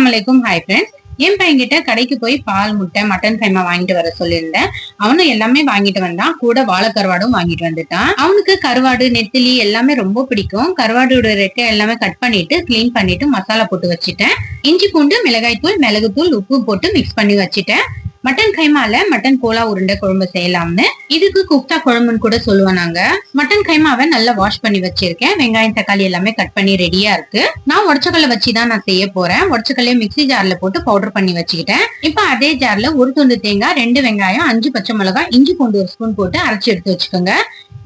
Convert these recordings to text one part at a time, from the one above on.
அஸ்ஸலாமு hi friends. என் பையன்கிட்ட கடைக்கு போய் பால், முட்டை, மட்டன் கைமா வாங்கிட்டு வர சொல்லியிருந்தேன். அவனும் எல்லாமே வாங்கிட்டு வந்தான். கூட வாழை கருவாடும் வாங்கிட்டு வந்துட்டான். அவனுக்கு கருவாடு, நெத்திலி எல்லாமே ரொம்ப பிடிக்கும். கருவாடோட ரெக்கை எல்லாமே கட் பண்ணிட்டு கிளீன் பண்ணிட்டு மசாலா போட்டு வச்சுட்டேன். இஞ்சி பூண்டு, மிளகாய் தூள், மிளகுத்தூள், உப்பு போட்டு மிக்ஸ் பண்ணி வச்சுட்டேன். மட்டன் கைமால மட்டன் கோலா உருண்டை குழம்பு செய்யலாம்னு, இதுக்கு குப்தா குழம்புன்னு கூட சொல்லுவோம் நாங்க. மட்டன் கைமாவை நல்லா வாஷ் பண்ணி வச்சிருக்கேன். வெங்காயம், தக்காளி எல்லாமே கட் பண்ணி ரெடியா இருக்கு. நான் உடச்சக்கல்ல வச்சுதான் நான் செய்ய போறேன். உடச்சக்கல்லையே மிக்ஸி ஜார்ல போட்டு பவுடர் பண்ணி வச்சுக்கிட்டேன். இப்ப அதே ஜார்ல ஒரு துண்டு தேங்காய், 2 வெங்காயம், 5 பச்சை மிளகாய், இஞ்சி பூண்டு 1 ஸ்பூன் போட்டு அரைச்சு எடுத்து வச்சுக்கோங்க.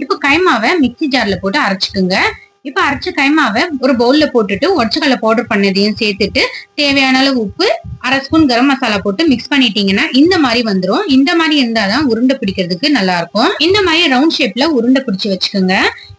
இப்ப கைமாவை மிக்ஸி ஜார்ல போட்டு அரைச்சுக்குங்க. இப்ப அரைச்ச கைமாவை ஒரு பவுல்ல போட்டுட்டு உடச்சக்கல்ல பவுடர் பண்ணதையும் சேர்த்துட்டு தேவையான அளவு உப்பு, 1/2 ஸ்பூன் கரம் மசாலா போட்டு மிக்ஸ் பண்ணிட்டீங்கன்னா இந்த மாதிரி வந்துரும். இந்த மாதிரி இருந்தாதான் உருண்டை பிடிக்கிறதுக்கு நல்லா இருக்கும். இந்த மாதிரி ரவுண்ட் ஷேப்ல உருண்டை பிடிச்சு வச்சுக்கோங்க.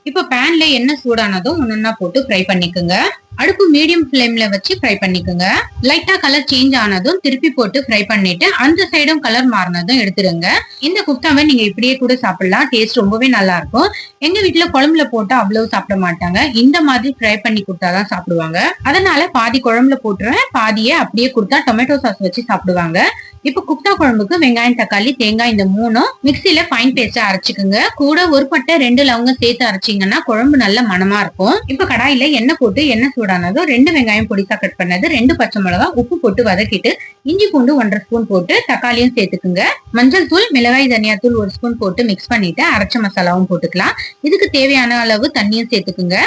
இப்ப பேன்ல எண்ணெய் சூடானதும் ஒன்னொன்னா போட்டு ஃப்ரை பண்ணிக்கோங்க. அடுப்பு மீடியம் ஃபிளேம்ல வச்சு ஃப்ரை பண்ணிக்கோங்க. லைட்டா கலர் சேஞ்ச் ஆனதும் திருப்பி போட்டு ஃப்ரை பண்ணிட்டு அந்த சைடும் கலர் மாறினதும் எடுத்துருங்க. இந்த குப்தாவை நீங்க இப்படியே கூட சாப்பிடலாம். டேஸ்ட் ரொம்பவே நல்லா இருக்கும். எங்க வீட்டுல குழம்புல போட்டு அவ்வளவு சாப்பிட மாட்டாங்க. இந்த மாதிரி ஃப்ரை பண்ணி கொடுத்தாதான் சாப்பிடுவாங்க. அதனால பாதி குழம்புல போட்டுருவேன், பாதியே அப்படியே கொடுத்தா டொமேட்டோ சாஸ் வச்சு சாப்பிடுவாங்க. இப்ப குப்தா குழம்புக்கு வெங்காயம், தக்காளி, தேங்காய் இந்த 3ம் மிக்சில ஃபைன் பேஸ்டா அரைச்சுக்குங்க. கூட ஒரு பட்டை 2 லவங்கம் சேர்த்து அரைச்சிங்கன்னா குழம்பு நல்ல மணமா இருக்கும். இப்ப கடாயில எண்ணெய் போட்டு எண்ணெய் சூடானதும் 2 வெங்காயம் பொடிசா கட் பண்ணது, 2 பச்சை மிளகாய், உப்பு போட்டு வதக்கிட்டு இஞ்சி பூண்டு 1/2 ஸ்பூன் போட்டு தக்காளியும் சேர்த்துக்குங்க. மஞ்சள் தூள், மிளகாய், தனியா தூள் 1 ஸ்பூன் போட்டு மிக்ஸ் பண்ணிட்டு அரைச்ச மசாலாவும் போட்டுக்கலாம். இதுக்கு தேவையான அளவு தண்ணியும் சேர்த்துக்குங்க.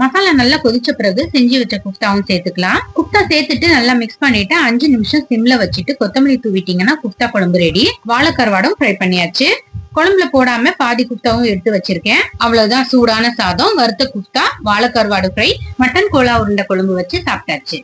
மசாலா நல்லா கொதிச்ச பிறகு செஞ்சு வச்ச குப்தாவும் சேர்த்துக்கலாம். குப்தா சேர்த்துட்டு நல்லா மிக்ஸ் பண்ணிட்டு 5 நிமிஷம் சிம்ல வச்சுட்டு கொத்தமல்லி தூவிட்டீங்கன்னா குப்தா குழம்பு ரெடி. வாழை கருவாடும் ஃப்ரை பண்ணியாச்சு. குழம்புல போடாம பாதி குப்தாவும் எடுத்து வச்சிருக்கேன். அவ்வளவுதான், சூடான சாதம், வறுத்த குப்தா, வாழை கருவாடு ஃப்ரை, மட்டன் கோலா உருண்டை குழம்பு வச்சு சாப்பிட்டாச்சு.